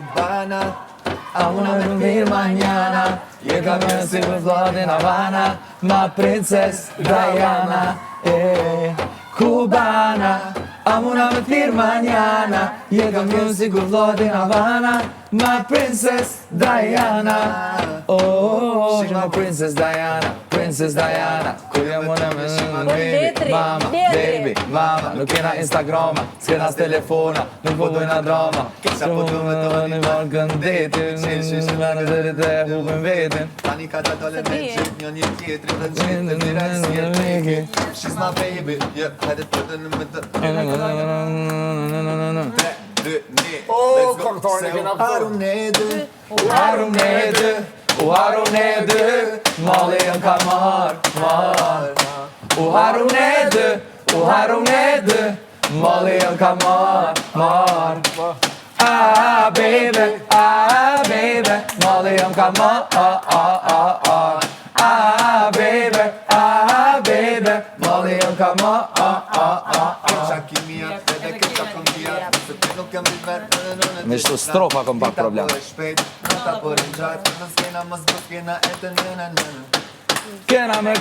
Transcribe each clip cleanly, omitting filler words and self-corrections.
cubana. A una dormir mañana. Llegame sin flor de Habana. My princess Diana. Cubana. I'm una dormir mañana. Llegame sin flor de Habana. My princess Diana. Oh, my princess Diana. Princess Diana. Kuriamo në baby, mama, baby, mama. Nuk kena Instagrama, s'kena s'telefona, nuk po dojna drama. Sa po du me të një vargën detin, në në dërit e hubin vetin. Tani ka të dole me gjithë një tjetri dhe gjithë në direkt si jetë meki. She's my baby, yeah, hajde të të në me të. 3, 2, 1, let's go. Se harum ne dy, mali jën ka marr. U harum ne dy, mali jën ka marr. Ah, baby, mali jën ka marr. Ah, baby, mali jën ka marr. Me shtu strofa kom pak problem. Kena me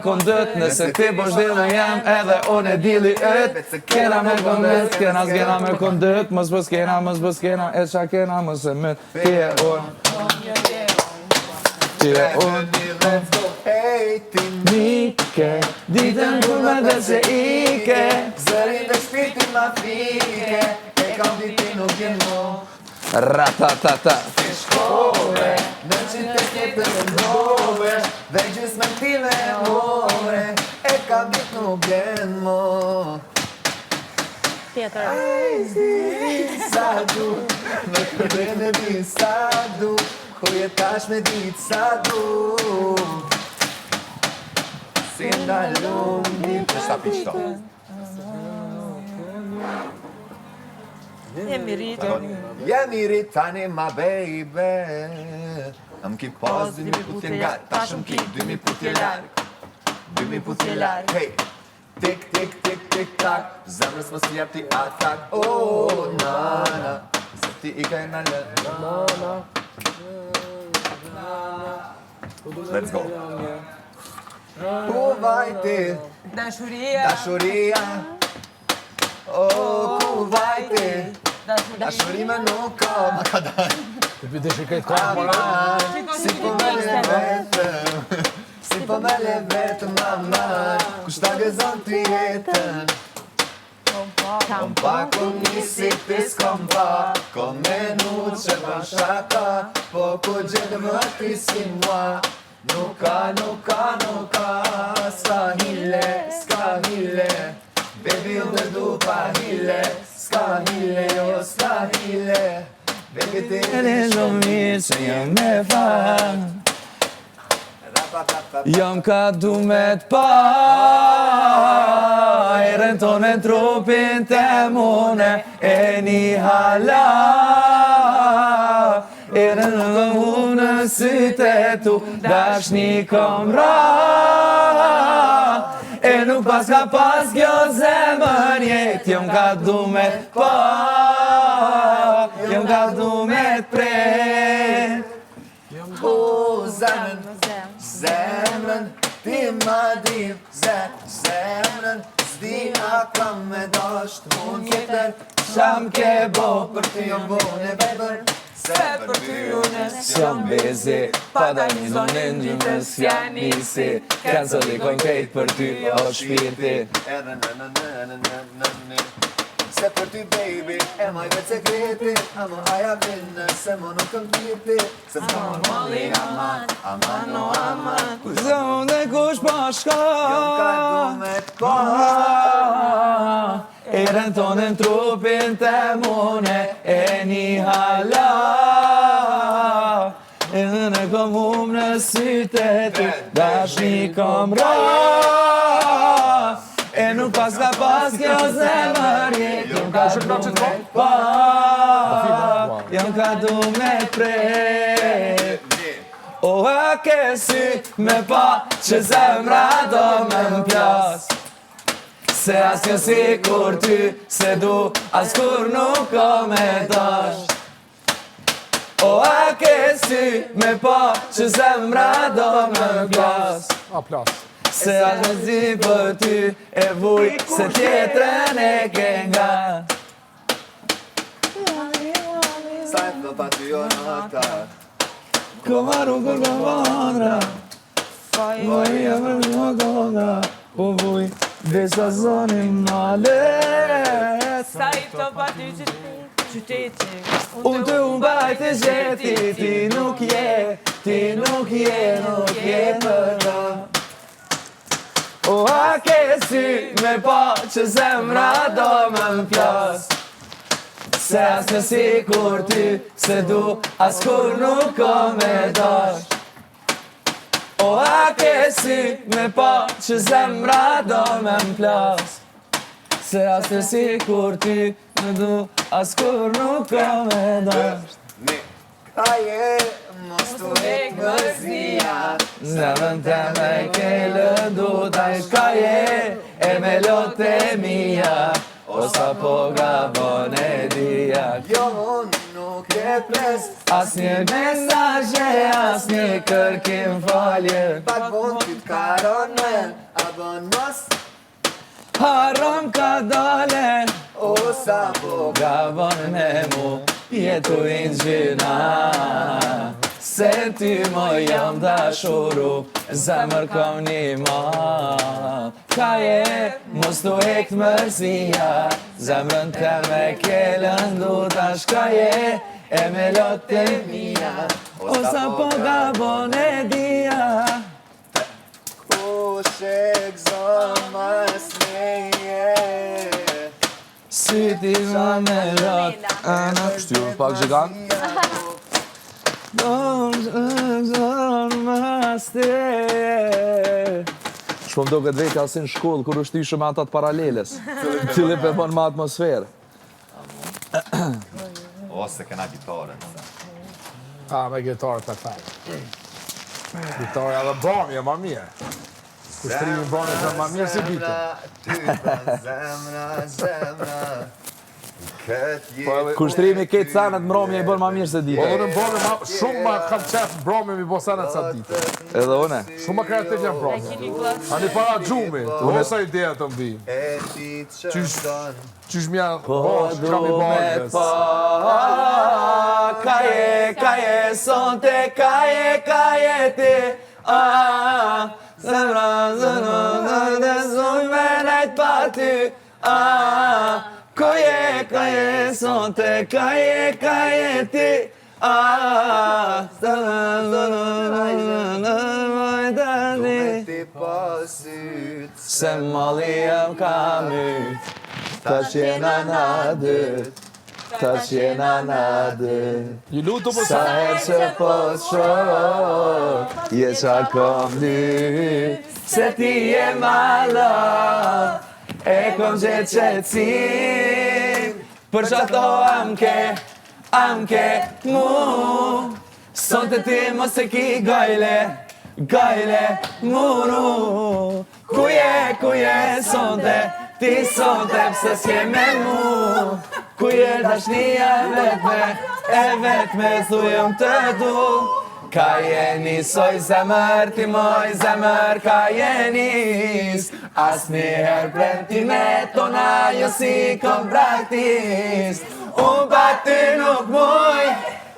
kondët, nëse ti bosh dillë jem edhe unë e dili ët. Kena me kondët, mos bës kena, e qa kena mos e mët. Ti e unë, Mike, ditën kur me dhe se ike. Zërin dhe shpirtin ma fike, e kam ditin nuk jenë mo. Ratatata. Ti shkove, në qitë të kjetën e ndove, dhe gjys me t'ile ore, e kam dit nuk jenë mo. Tjetër. Ajzi, sa du, në kërën e di sa du, ku jetash me dit sa du. Si ndalum një të shtapiqto. Jemi rrit tani ma baby. Am ki pas 2000 putje ngarë, tash më ki 2000 putje larg. 2000 putje larg, hey. Tik, tik, tik, tik, tak. Zemrës mos jep ti atak. Oh, nana, se ti I ka në nana. Let's go. Ku vajti dashuria. Oh, ku vajti dashurime nuk ka. Ma ka daj. Si po me le vetëm, si po me le vetëm mama, kush ta gëzon të jetën. Kom pa, kom nisi pis kom pa, kom menu që bën shaka, po ku gjithë më ti si mua. Nuk ka, s'ka hile, baby unë të du pa hile, s'ka hile, jo s'ka hile, baby ti e do mirë që jam me fan, jam ka du me t'pa, e rëntone trupin të mune, e një hala. E në në syte tu, dashni kom ra. E nuk pas ka pas kjo zemër jet, jom ka du me t'pa, jom ka du me t'pret. O zemrën, ti ma di, zemrën, s'di a kam me dasht, unë tjetër, sham ke bo, për ty jom bo në vepër. Se për ty unë s'jam bezi, pa da një zonin gjimës janë nisi, cancel I kojnë kejt për ty o shpirti. Se për ty baby, e maj vetë sekreti, amo haja vinë, se mo nuk këm tjeti, se s'ka mon mali aman, aman o aman. Zonë dhe kush pashka, jom ka du me t'pa, e rëntonin trupin të mune, e një hala. E në kom në syte tu, dashni kom ra. E nuk pas ka pas kjo zemër jet, jom ka du me t'pa, jom ka du me t'pret. O a ke sy me pa, që zemra do me m'pjas, Se asnjë si kur ty, se du as kur nuk ka me dash. O a ke sy me pa që zemra do me plas. Se asnjë si për ty e vuj, se tjetrën e ke nga. Sajtë pa ty o nata Ko maru kur ka vandra Vaj e për më konga Po vuj Desa zonin malet Sajtë pa ty qyteti Unë të umbajt e gjeti Ti nuk je për ta O a ke sy me pa që zemra do me m'plas Se asnjë si kur ty, se du as kur nuk ka me dash. O a ke sy me pa që zemra do me m'plas. Se asnjë si kur ty, se du as kur nuk ka me dash. Kaje, mos tu hek mërzia Zemrën teme ke lëndu taj kaje E me lote mia O sa po gabon e dia Jo unë nuk e ples Asnjë mesazhe, asnjë kërkim falje Pak bon ty t'karonel A bon mos Haron ka dale O sa po gabon me mu Jetu i gjyna Se ty më jam dashuru Zemër kom një ma Ka je, mos tu hekt mërzia Zemrën teme ke lëndu tash ka je E me lote mia O sa po gabon e dia Kush e gzon mas meje Syti ma me rat Shtyr pak gjigant. Shumë do këtë vetja si në shkollë, kur është ishë me atat paraleles. Cili pe bon me atmosferë. Ose kena gitarën. Me gitarë të fajnë. Gitarë edhe bramje ma mirë. Kushtrimi bramje të ma mirë si bitë. Zemra Kushtrimi këtë sanët mbromje i bërë ma mirë se Po dita. dhe në bramje shumë ma kam qef bramje mi bo sanët sa ditë. Edhe une. Shumë ma kreativ jam bramje. Ani para gjumi, osa ideja të mbi. Qysh mja bosh, kam i bërë. Kaje, sonte, kaje ti Zemra, dhe zuj me najt pa ty Kaje, sonte, kaje ti Se mali jam ka myt Ta qena na dyt Ta qena na dyt Ju lutu për Sa herë që po t'shoh Je qa kom lyt Se ti je mala E kom gjetë qetësin Për qato am ke mu Sonte ti mos e ki gajle muru Kuje sonte Ti sonte pse s'je me mu Kuje dashnia e vetme Thujëm të du Ka jeni soj zemër, ti moj zemër ka jenis Asnjëherë premtime tona jo si kom praktis Unë pa ty nuk muj,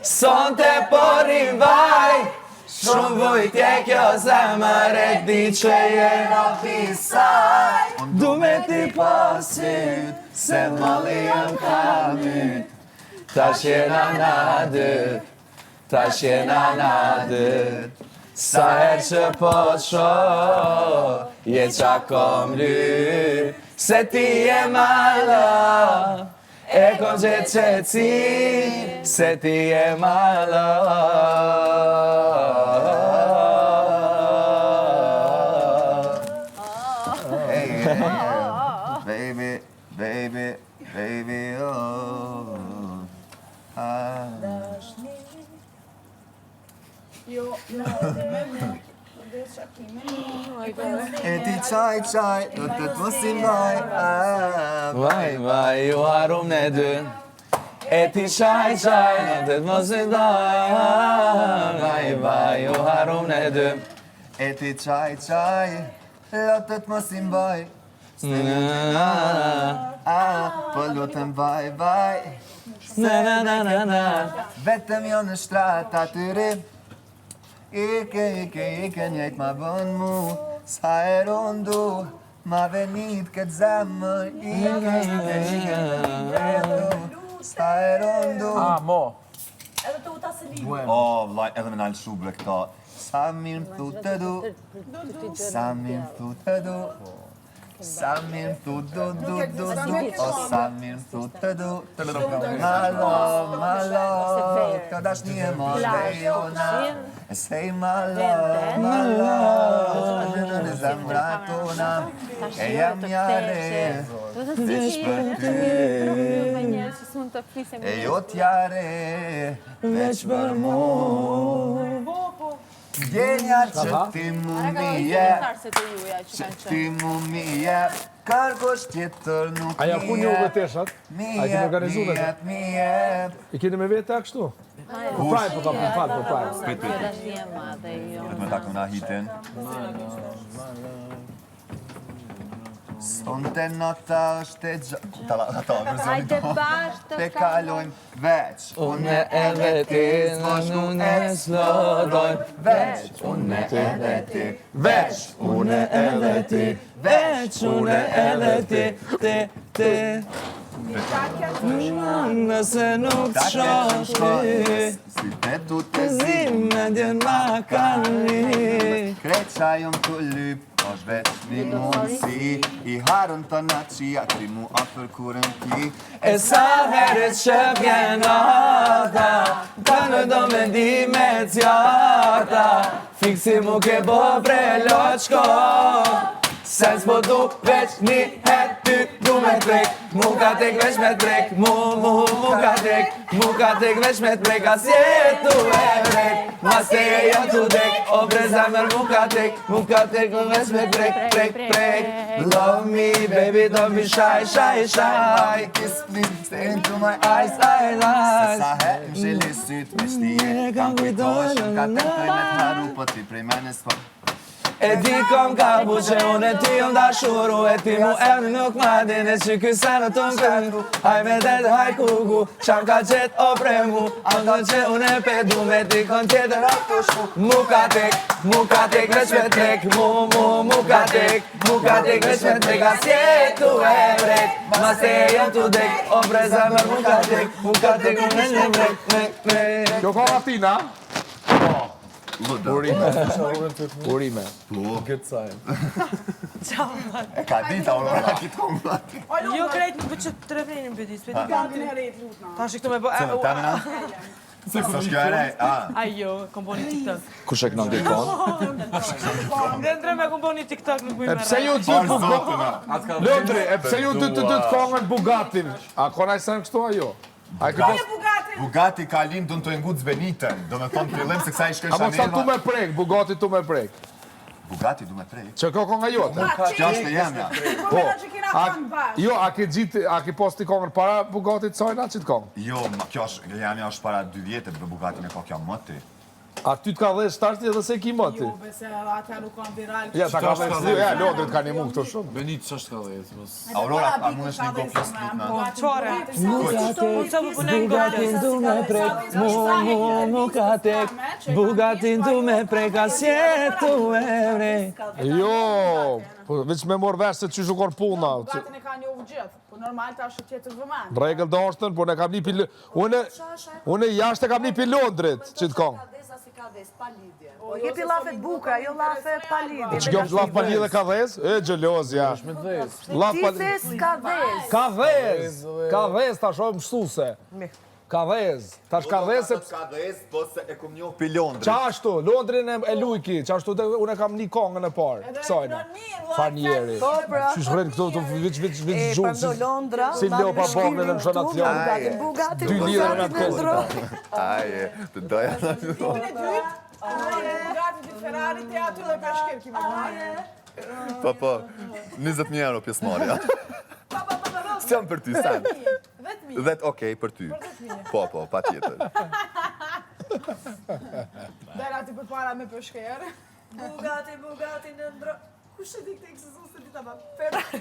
sonte po rivaj Shumë vujtje kjo zemër e di që jena pisaj Du me ti pasit, se mali jam ka myt Ta qena na dyt Ta qena na dyt Sa herë që po t'shoh Je qa kom lyt Se ti je mala E kom gjetë qetësin Se ti je mala Baby, oh Jo, E ti qaj, do të të mos i vaj. Vaj, vaj, ju harum ne dy. E ti qaj, do të të mos i vaj. Vaj, vaj, ju harum ne dy. E ti qaj, do të të mos i vaj. Po lutem vaj, vaj. Vetëm jo në shtrat atyri. Ike njejt ma bën mu. Sa e rondu, ma venit këtë zemër. Ike sa e rondu. Mo. Edhe të uta se linë. O, vlaj, edhe me nalë shubre këta. Sa mirë më thu të du. Sa mirë më thu të du. Sa mirë më thu du. O, sa mirë më thu të du. Malo, këto dashni e ma lejona. E sej malo, në zemra tona. E jam jare, veç për ty. E jo t'jare, veç për mu. Djenja që ti mu mi jep, që ti mu mi jep, kërkosh tjetër nuk mi jep. Aja ku një dhe teshat? A i keni organizu dhe se? Mi jep. I keni me vete a kështu? Po praj, po kam për falë, po praj. Këtë me takë na hitin. Sonte nata është e gjatë. Ta, Hajde bashkë te kalojmë veç. Unë edhe ti në në slodojmë. Veç, unë edhe ti. Veç, unë edhe ti. Veç, unë edhe ti. Ti. Nëse nuk të shoshti, Si te tu të zim në djenë ma kanë. Kreqa jom të lyp, është veç një mundësi. I harën të në qia, ti mu afer kurën ti. E sa herët që vjen ata, ka në do me di me tjata. Fiksi mu ke bo preloqko, se s'po du veç një her ty du me trek. Mu ka tek veç me trek, mu ka tek. Mu ka tek veç me trek, as jetu e vrek. Mas te e jo t'u dek, o bre zemër mu ka tek veç me trek. Love me baby, don't be shy. Kiss me, stay into my eyes. Se Sa herë më sheli syt me shtije. Kam kujtoj, shumë ka tentoj me t'haru, po ti prej mene s'po. E di kom ka bu që unë e ti jom dashuru. E ti mu emni nuk ma din e që kësa në të këngu. Haj me det, haj kuku, qam ka qet o premu. Ando që unë e pedu me ti kon tjetër o kushu. Mu ka tek veç me trek. Mu ka tek veç me trek. As jetu e vrek, mas te jom t'u dek. O bre zemër mu ka tek unë e vrek. Kjo ka Latina? Urime. Good sign. E ka dita, unë ora ki tonë vlati. Jo krejt në bëqët të refrenin për disë, për ta shikto me bë... Cëmë, temena? Se shkjo e rej, Ajo, kom bo një TikTok. Kush e kënon dikon? Në ndre me kom bo një TikTok, nuk E bujme pse ju të Bugatti? Londri, e pse ju të kongën Bugattin? A konaj sen kështu ajo? Bugatti ka linë dënë të ngut zbenitën. Do me thonë fillim se kësa i shkoj A mo sa tu Chanel. me prek, Bugatti tu me prek. Bugatti du me prej. Që ka konga jote? Kjo është e jemja. Po, jo, a ke posti kongën para Bugatti të sajna që të kongë? Jo, ma kjo është, jemja është para 2 vjetet, dhe Bugatti me ka kjo mëti. A ty t'ka dhe shtarti edhe se ki moti? Jo, bese atja nuk kanë viral. Ja, ta ka dhe ja, Londrit ka një mungë këto shumë. Benit që është ka dhe Aurora, a mund është një go pjes lutna? Qore? Unë që më punen Bugatin du me prek, mu ka tek. Bugatin du me prek, as jetu e vrek. Jo, po veç me mor vesh se që shukor puna. Bugatin e ka njohë gjithë, po normal ta është tjetër vëmen. Në regull do është po ne kam një pi... Une jashtë e kam një pi Londrit që të kongë. Po jepi lafet buka, jo lafe pa lidhje. Që kjo laf pa lidhe ka dhez? E, gjeloz, ja. Laf pa Ti thes ka dhez. Ka dhez, ta shumë mësuse. Ka dhez, tash ka dhez se... Ka dhez, po se e kum njohë pi Londrit. Qashtu, Londrin e lujki, qashtu unë kam një kongën e parë, kësajna. Farnieri. Qysh rrën këto të vic E gjunë, përndo Londra, si leo pa bovnë në shënacion. Bugatti, Dy lidhe në Bugatti, atë kohë. Aje, të doja në të doja. Bugatti di Ferrari, teatru dhe peshkir kime marrë. Po, 20.000 euro pjesëmarrja. S'jam për ty, sen. 10.000. Okej, për ty. Po, pa tjetër. Dera ti për para me peshker. Bugatti në ndro. Kush e di këtë ekseson se dita ma? Ferrari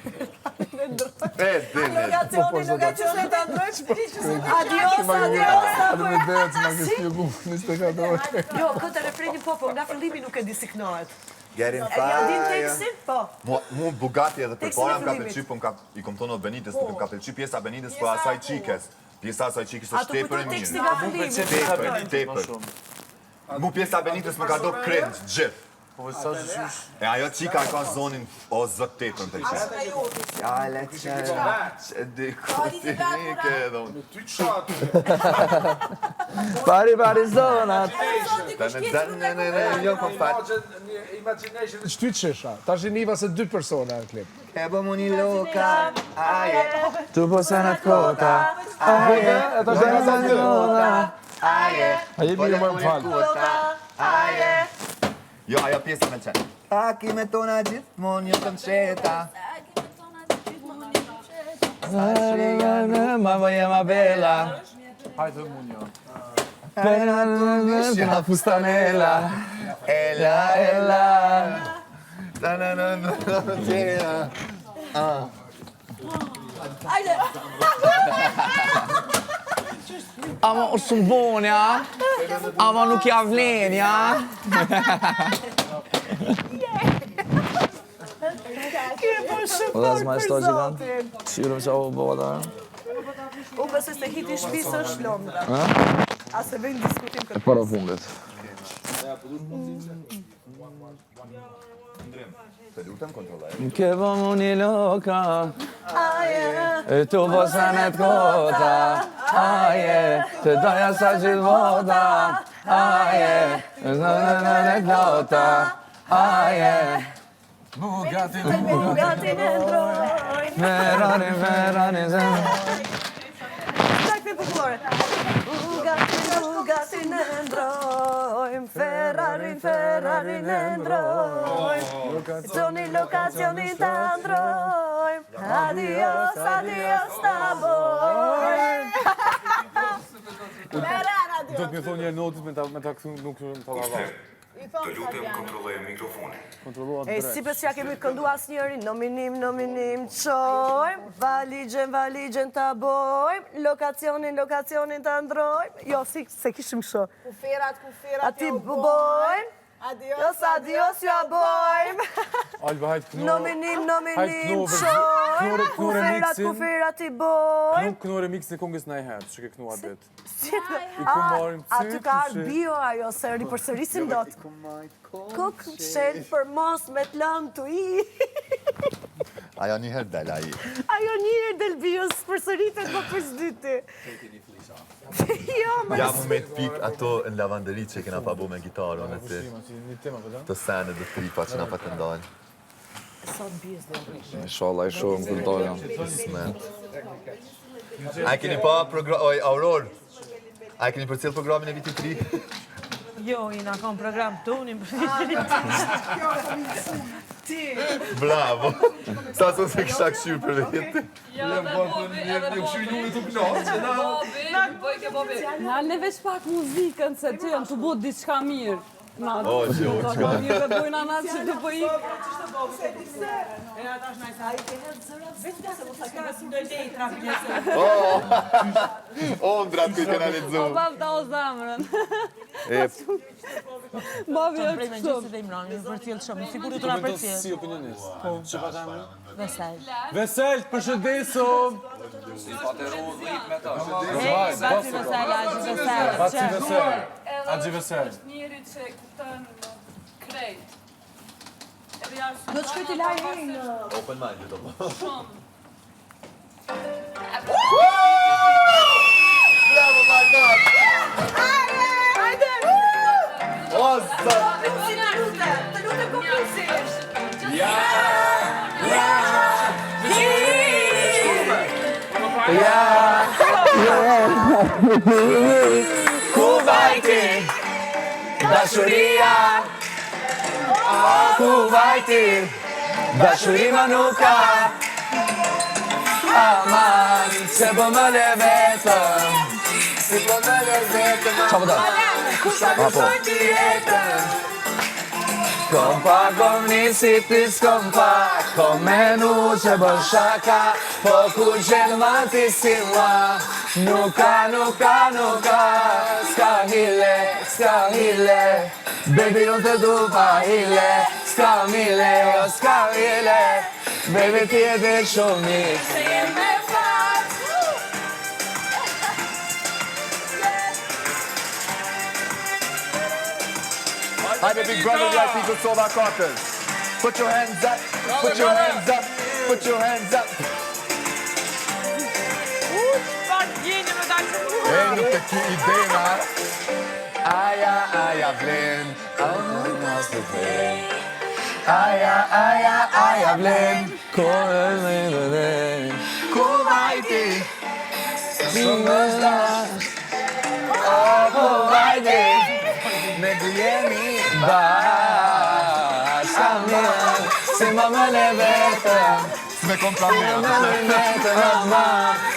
në ndro. Lokacioni të ndrojsh. Adios. Jo, këtë refreni po, nga fillimi nuk e di si knohet. Get in Ja din fire. tekstin? Po. Mu Bugatti edhe për para m'ka fillimit. pëlqy, i kom thonë Benitez, nuk m'ka pëlqy pjesa Benitez për asaj qikes. Pjesa asaj qikes është Ato tepër e kujtoj teksti mirë. nga fillimi. Tepër. Mu pjesa Benitez më ka do cringe, gjithë. E ajo qika ka zonin, o zot tepër më pëlqy. Ja, le që dikuti nike edhe unë. Ty qatë. Pari zonat. Jo, po fat. Imagination është ty qesha. Ta është niva se 2 persona në klip. E bëm unë i loka, aje. Tu po sanat kota. Aje, e ta është niva Kota, aje. A je mirë më më falë. Aje. Jo, ajo pjesa me qenë. Aki me tona gjithmon, jo të mqeta. Ma voje ma bella. Hajde munjo. La fustanella. Ela. Ama o shumë boni, a? Ama nuk ja vlen, ja? O da s'ma e sto gjigant? Shirëm që o bëva. Unë besoj se hiti shpisë është Londra. A se vejnë diskutim këtë. Para fundit. Të lutem kontrollaj. Ke vëm unë i loka, Aje. e tu po sanet kota, aje, të doja sa gjithë vota, aje, në klota, aje, Bugatti në ndrojnë. Ferrari, zemë. Shak të popullore. Bugatti në ndrojnë. Ferrari në ndrojnë. Lokacioni të ndrojnë. Adios të bojnë. Do të më thonë një notit me ta këthu nuk të lava. Të lutem kontrolloj mikrofonin. Kontrolluat E drejt. si pes ja kemi këndu asnjëri, nominim qojmë, valigjen të bojmë, lokacionin të ndrojmë, jo, se kishim kësho. Kuferat, Ati bojmë, adios jo bojmë, Alba, hajtë këno. nominim Knore qojmë, kuferat i bojmë. Këno remix në kongës në i herë, që ke kënuar bet. Aty ka ardë bio ajo, se ripërsërisim do të. Kuk shenë për mos me të lënë të i. Ajo njëherë del aji. Ajo njërë del bios përsëritet më për shdyti. Jo, më Ja mu me të pik ato në lavanderi që kena pa bu me gitarën e ti. Të senet dhe tripa që na pa të ndalë. sot bios dhe. Inshallah i shumë këlltojnë. Smet. A keni pa program... Oj, Auror. A keni përcjell programin e vitit 3? Jo, i na kam program tonin. Bravo. Sa sot se kisha këshyr për vetë. Na le veç pak muzikën se ty janë të bot diçka mirë. Na, O, që ka mirë të bojnë anat që të po ik. Ondra të kena një Po zumë. bab ta o zamrën. Babi Prej është me kështu. gjithë dhe imrani, më përcjellë shumë, sigur të na përcjellë. Si opinionist. Që pa ta emrin? Vesel. Vesel, përshëndesom. Baci Vesel, Aji Vesel. Baci Vesel. Aji Vesel. Është njeri që kupton krejt. Edhe jashtë Do të shkoj të lajë në... Open mind, do po. shumë. Bravo, my God! O, zot! Të lutem komplisi. Kuvajti, Dashuria Kuvajti Dashurima nuk ka Aman Se po më le vetëm Si po më le vetëm Qa po da? Kushta gëzoj ti jetën Kom pa, kom nisi ti s'kom pa Kom menu që bën shaka Po ku gjenë ma ti si mua Nuk ka Ska hile Baby unë të du pa hile Ska mile, jo ska hile Baby ti e dhe shumë mirë Se jem me fat Hajde Big Brother, right people, sova kartën. Put your hands up, put your hands up, put your hands up. Ej, nuk të ki idejna. Aja vlen, Aja vlen ku vajti? Ku vajti Ne du jemi Bashka mirë Si më le vetëm me komplament.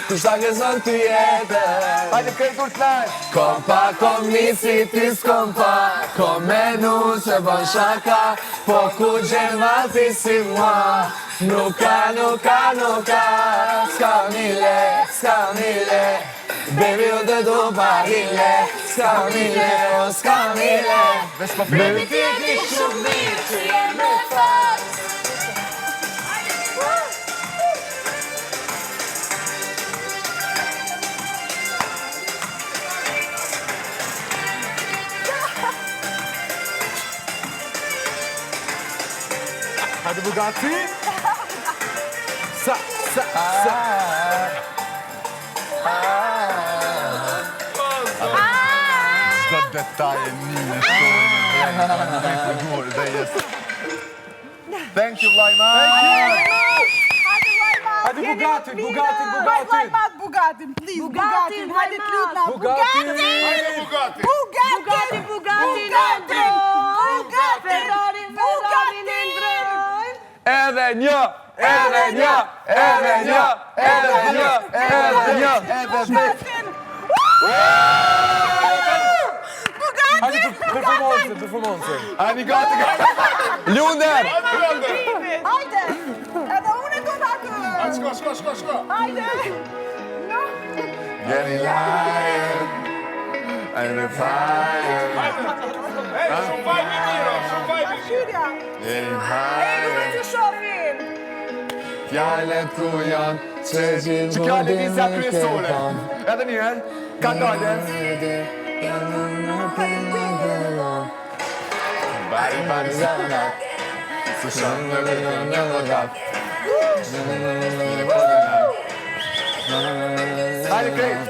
Kushta gëzon ty jetën Hajde krejt urtnar. Kom pa, kom nisi ti s'kom pa Kom menu që bën shaka Po ku gjenë ma ti si mua Nuk ka Ska mile Baby unë të du pa hile Ska mile Baby ti e di shumë mirë Që jem me fat Hajde Bugatti. Çdo detaj e një Thank you, Vlajman. Hajde Bugatti, Bugatti, please. Bugatti, hajde të lutna. Bugatti. Edhe një Hajde performancë. Ani gati. Lunder Hajde, edhe unë do ta kërë. Shko. Hajde. Getting lion and the fire. Shyrja. Getting Nuk higher. të shofim. Fjallet tu janë që gjithë kjo lëvizja kryesore. Edhe një herë, ka dalë. Bari zanat. Së shanë në logat. Hajde krejt.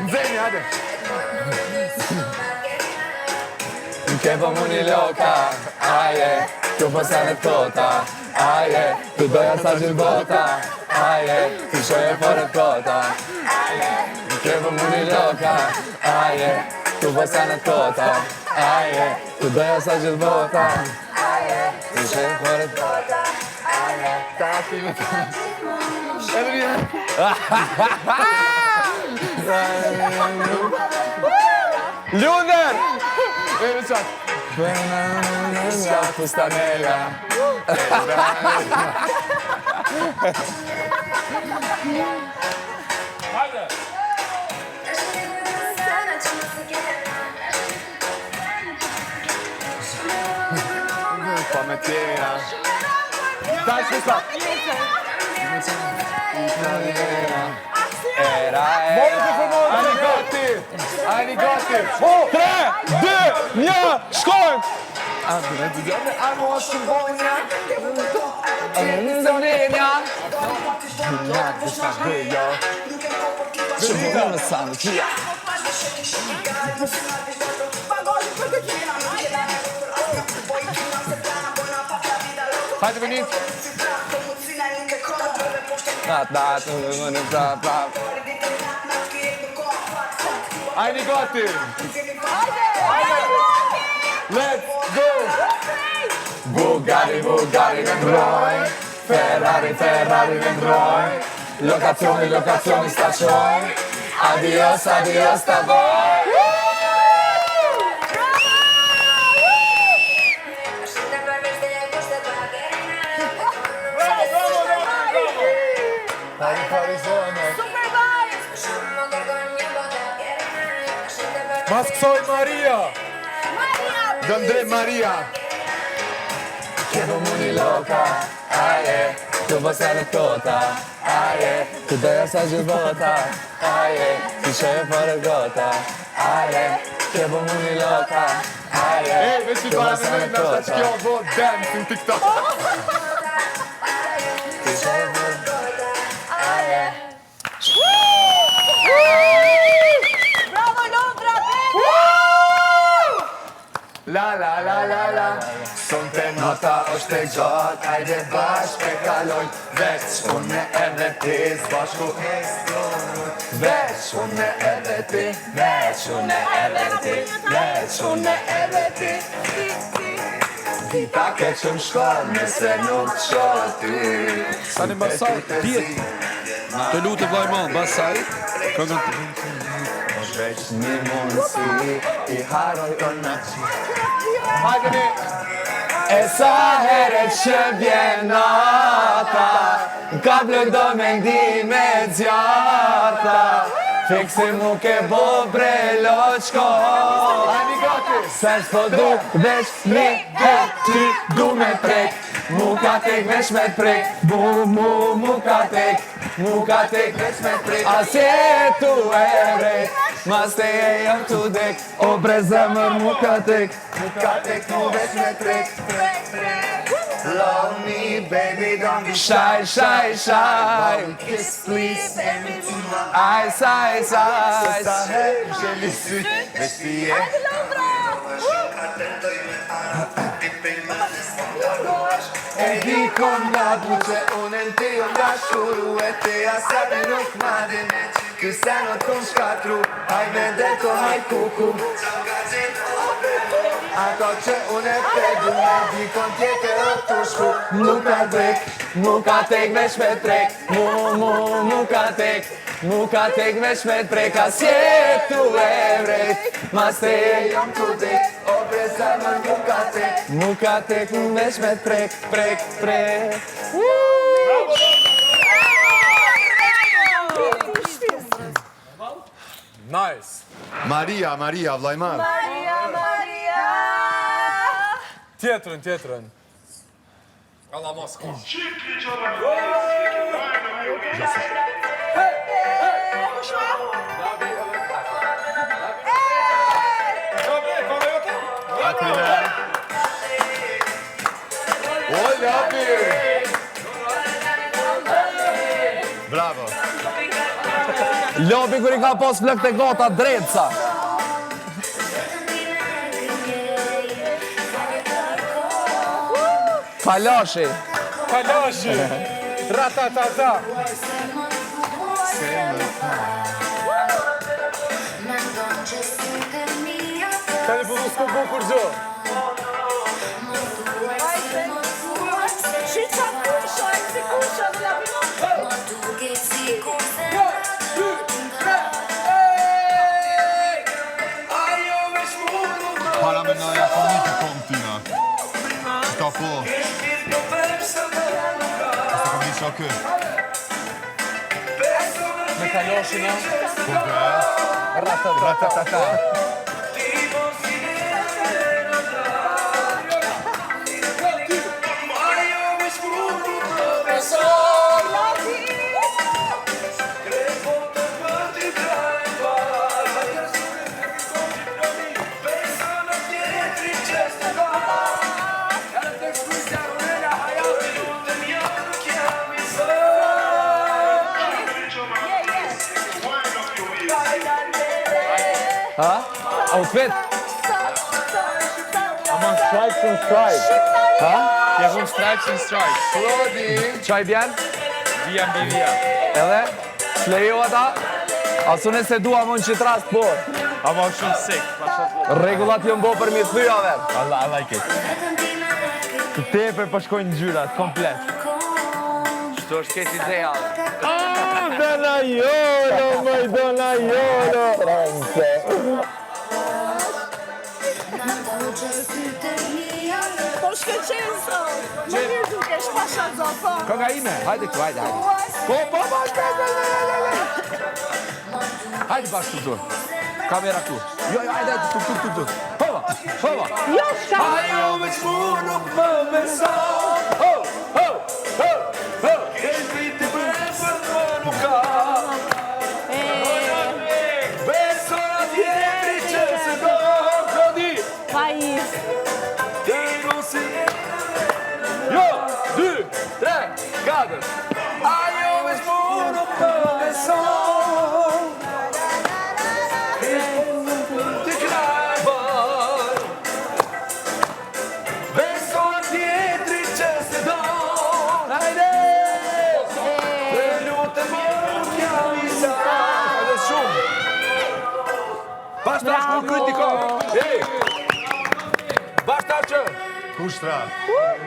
Nxeni, hajde. Che pomoni loca, aje, tu pasane tota, aje, tu doja assaggi il bota, aje, tu sciogliere fuori il cota, aje, che pomoni loca, aje, tu pasane tota, aje, tu doja assaggi il bota, aje, tu sciogliere fuori il cota, aje, Edhe një herë. Lunder! Edhe qatë. La fustanella. Pa me tjera. Daj, shkusta. Ani gati. 3, 2, 1, shkojmë! Amo është mbonja. Zonenja! Beja. Shumë në sanë, kia! Hajde venit. Ajni gati! Let's go! Bugatti, Bugatti vendroj, Ferrari, Ferrari vendroj, lokacioni, lokacioni stacioj, adios, adios ta boj. Mas kësoj Maria! Dëndre Maria! Che domani loca, aie, tu vuoi stare tota, aie, tu devi assaggiare vota, aie, ti c'è fuori gota, aie, che domani loca, aie, Ej, veç i para me nëjnë nështë që kjo bo dance në TikTok. Bravo Londra! La la la la la, son te nota është e gjatë, ajde bashk e kaloj, veç unë edhe ti, s'bashku veç unë edhe ti, veç unë edhe ti, veç unë edhe ti. Dita ke që më shkon, nëse nuk shoh ty. Tani Basaj, djetë. Të lutë Vlajman, Basaj. Këngën Veç një mundësi, i haroj kënë Hajde E sa heret që vjen nata, ka blok do me ndime zjarta, fiksi mu ke bo bre loqko. Ajni gati! Se s'po du veç një het, ty du me prek, mu ka tek veç me prek, mu ka tek, mu ka tek veç me prek. Asje tu e vrek, mas te e jam tu dek, o bre zemër mu ka tek mu veç me prek. Love me baby, don't be shy, shy, shy. Kiss please, eyes, eyes, eyes. Sa herë gjeli sy, veç ti e E di kom nga buqe, unë në ti o nga shuru, e te asate nuk madin, këse në të më shkatru, hajme dhe të haj kuku. Ato që unë e pegu, me di kom tjetër o të shku, mu ka tek veç me trek, mu ka tek veç me trek, asje tu e vrek, mas te e jom tu dek, o bre zemër mu ka tek veç me trek, prek. Nice! Maria, Maria, Vlajman. Tjetërën. Allah mos ka. Oj, Lapi! Bravo! Lobi kur I ka pos flëk të gota drejtësa. Kalashi. Ratatata. Tani po s'ko bo kur gjo. Para me noja po një të kom tyna. Qëta po? Ase kom një shokë. Me kaloshin, Po be? Ratatata. Ha? Outfit? Aman stripes and stripes. Ha? Ja kom stripes and stripes. Qaj bjen? Via mbi via. Edhe? S'lejo ata? Asu nëse dua më në qitë rast, po. A ma shumë sik. Regullat jë mbo për mi thyjave. I like it. Të tepër po shkojnë ngjyrat, komplet. Shto është keti ideja. Dona Jolo, moj Dona Jolo. Po shkëqen sot. Më mirë dukesh pasha zopo. Kënga ime, hajde këtu, hajde. Po, hajde bashkë këtu. Kamera këtu. Jo, hajde, tu. Hova. Jo, shka. Ajo me shmu nuk më beson. Ho. Kesh viti për më nuk ka. Beson atjetri që se do kodi. Pajis. Jo, 2, 3, 4. Ajo me shmu nuk më beson. Ti krajbër. Beson atjetri që se do. Hajde! Dhe lutë më nuk jam i sa. Hajde shumë. Bashta është kur kryti Bashta që. Kushtra.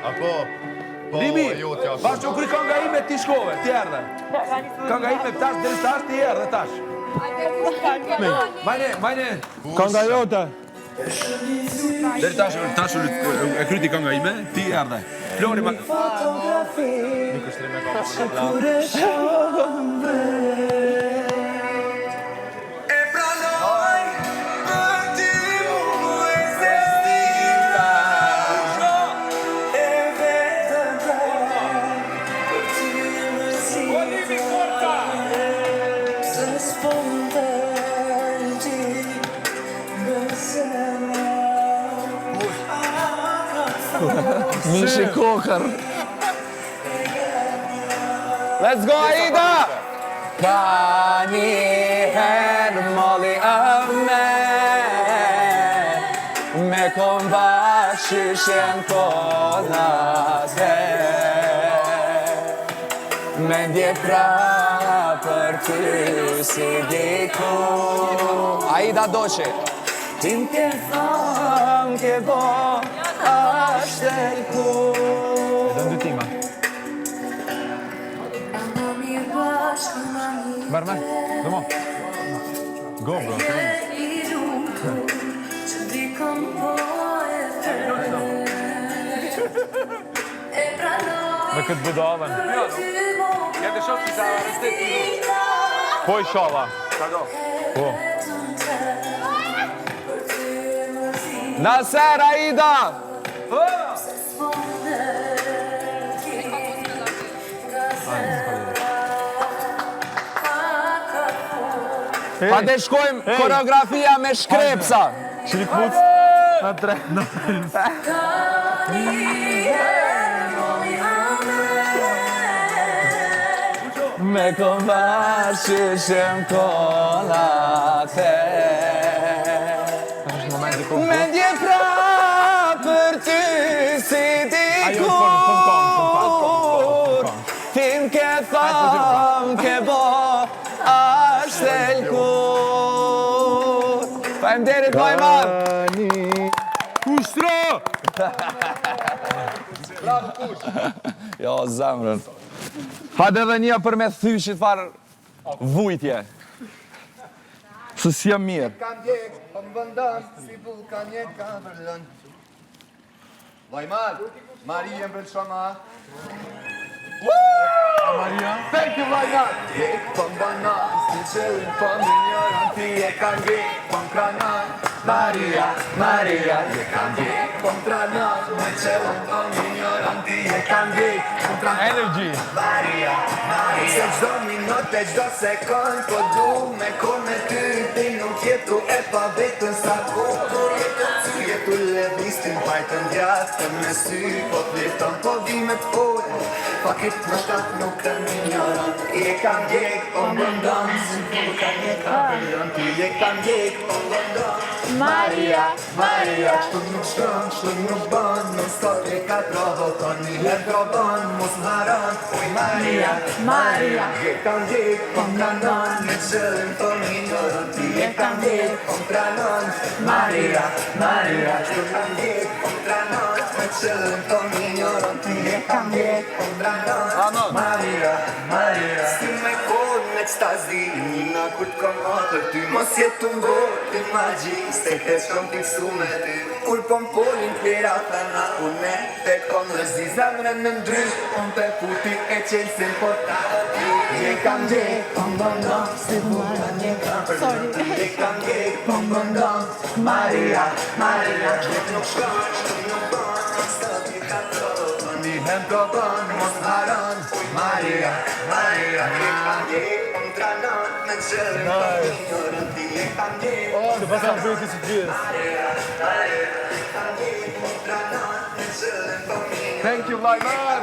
Apo. Po, Limi, jo t'ja shumë. bashkë që kry kënga ime ti shkove, ti erdhe. Kënga ime tash, dhe tash ti erdhe tash. Majne. Kënga jote. Deri tash e kryti kënga ime, ti erdhe. Flori ma... Mishi kokër. Let's go, Aida! Ka një herë moli ame me kom bashyshen konate me ndje pra për ty si diku. Aida doqe. Tim ke tham ke bo ashtë e ku. Dhe në dy tima. Merme, dhe mo. Go, bro. Me këtë budavën. Kete shok që sa arrestet. Po i shalla. Po. Naser, Aida! Pa të shkojmë koreografia me shkrepsa. Shri kuc. Na tre. Me kom bashyshem konate me ndje pra për ty si dikur. Tim ke tham ke bo ashtë e lkur. Faleminderit moj madh. Kushtro! Jo, zemrën. Hajde edhe një për me thyshit farë vujtje. Se si jam mirë. Kam djek, po më bëndan, si vulkan jet ka vërlën. Vajmal, Maria më shama. Maria. Thank you, Vajmal. Djek, po më bëndan, si qëllin, po më njëran, ti e kam djek, po më kranan. Maria, je kam djek, po më tranan, me qëllin, po më njëran, ti e kam djek, po më tranan. Energy. Maria, se gjdo minute, gjdo sekund, po du me kon me ty, ti nuk jetu e pa vetën sa ku. Jetu levistin, pajtën djatën me sy, po t'letën, po di me t'fojë. Pakit më shtat nuk të minjoran, ti e kam djek, po më bëndan, si vulkan je ka vërlën, ti e kam djek, po më bëndan. Maria, qëtu nuk shkën, qëtu nuk bën, në sot e ka provokon, një herë provon, mos më haron, oj Maria. Maria, Maria, je kam vdek, po mbranon, me qëllim po minjoron, ti je kam vdek, po mbranon, Maria, Maria, je kam vdek, po mbranon, me qëllim po minjoron, ti je kam vdek, po mbranon, Maria, Maria, si me kod në ekstazi, njëna kur t'kom atër ty, mos jetë të mbot të magji, se keq kom fiksu me ty, kur po m'polin t'lera thana une, te kom rëzi zemrën në ndry, unë pe puti e qenë si po ta ti, je kam gjek, po m'bëndon, si buran je kam përdon, je kam gjek, po m'bëndon, Maria, Maria, gjek nuk shkon, shkon nuk bon, së t'i ka trovën, një hem probon, mos haron, Maria, Maria, je kam gjek, po m'tranon, me qëllën po minjorën, ti je kam gjek, Të pasam bëjti si gjithë. Thank you, my man!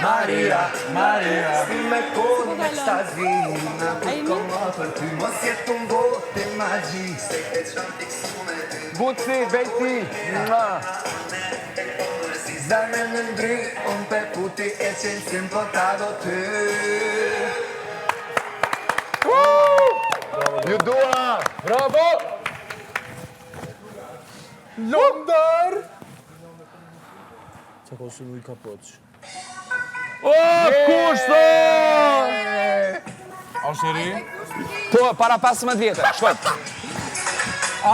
Maria, Maria, si me kod në ekstazi, në kur kom për ty, mos jetë të mbot të magji, se ke qëm fiksu me ty. Buci, bejti! Zemrën në ndry, unë pe puti e qenë si më ta do ty. Ju dua! Bravo! Londër! Qa ko shumë i ka poqë. O, kushto! A shëri? Po, para 15 vjetë, shkoj.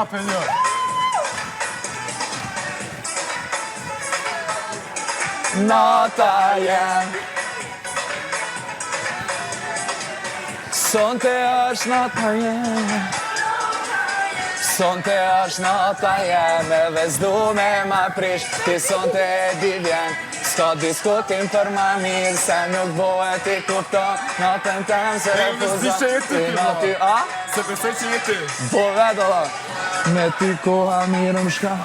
Ape një. Nata jem Sonte është nata jem Sonte është nata jem Edhe s'du me ma prish Ti sonte e di vjen S'ka diskutim për ma mirë Se nuk bohet i kupton Natën tem se refuzon Ti nati, a? Se besoj që jeti. Po vedo da Me ty koha mirë më shka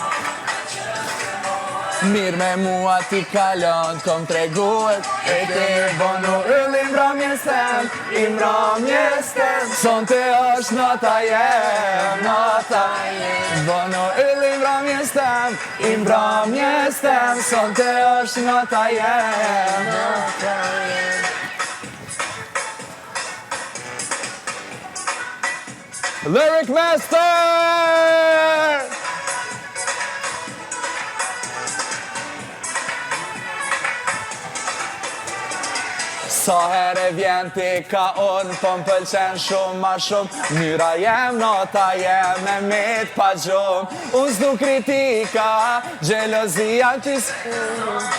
Mirë me mua ti kalon, kom treguet E ti bonu yll i mbromjes tem, i mbromjes tem Sonte është nata jem, nata jem Bonu yll i mbromjes tem, i mbromjes tem Sonte është nata jem, nata jem Lyric Master! Sa herë vjen ti ka unë, po m'pëlqen shumë ma shumë Myra jem, nota jem, e mit pa gjumë Unë s'du kritika, gjelozia t'is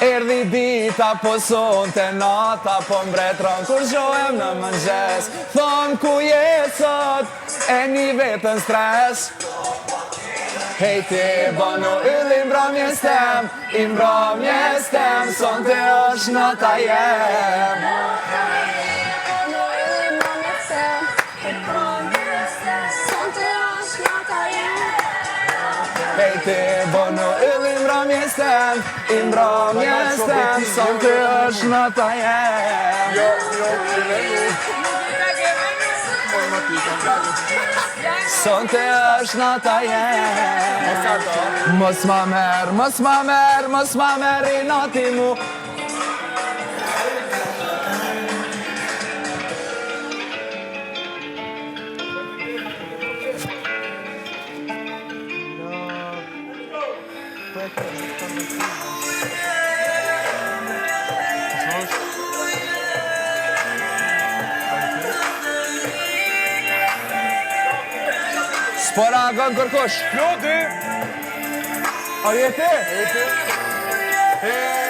Erdi dita, po son të nata, po mbretron Kur gjohem në mëngjes, thon ku jetë sot E një vetën stres Hej ti, bonu yll i mbromjes tem, i mbromjes tem Sonte është nata jem Bonu yll i mbromjes tem, i mbromjes tem Sonte është nata jem Hej ti, bonu yll i mbromjes tem, i mbromjes tem Sonte është nata jem Sonte është nata jem Mos ma merë, mos ma merë, mos ma merë i nati mu Spora gën kërkush Klodi! A jeti? Hey!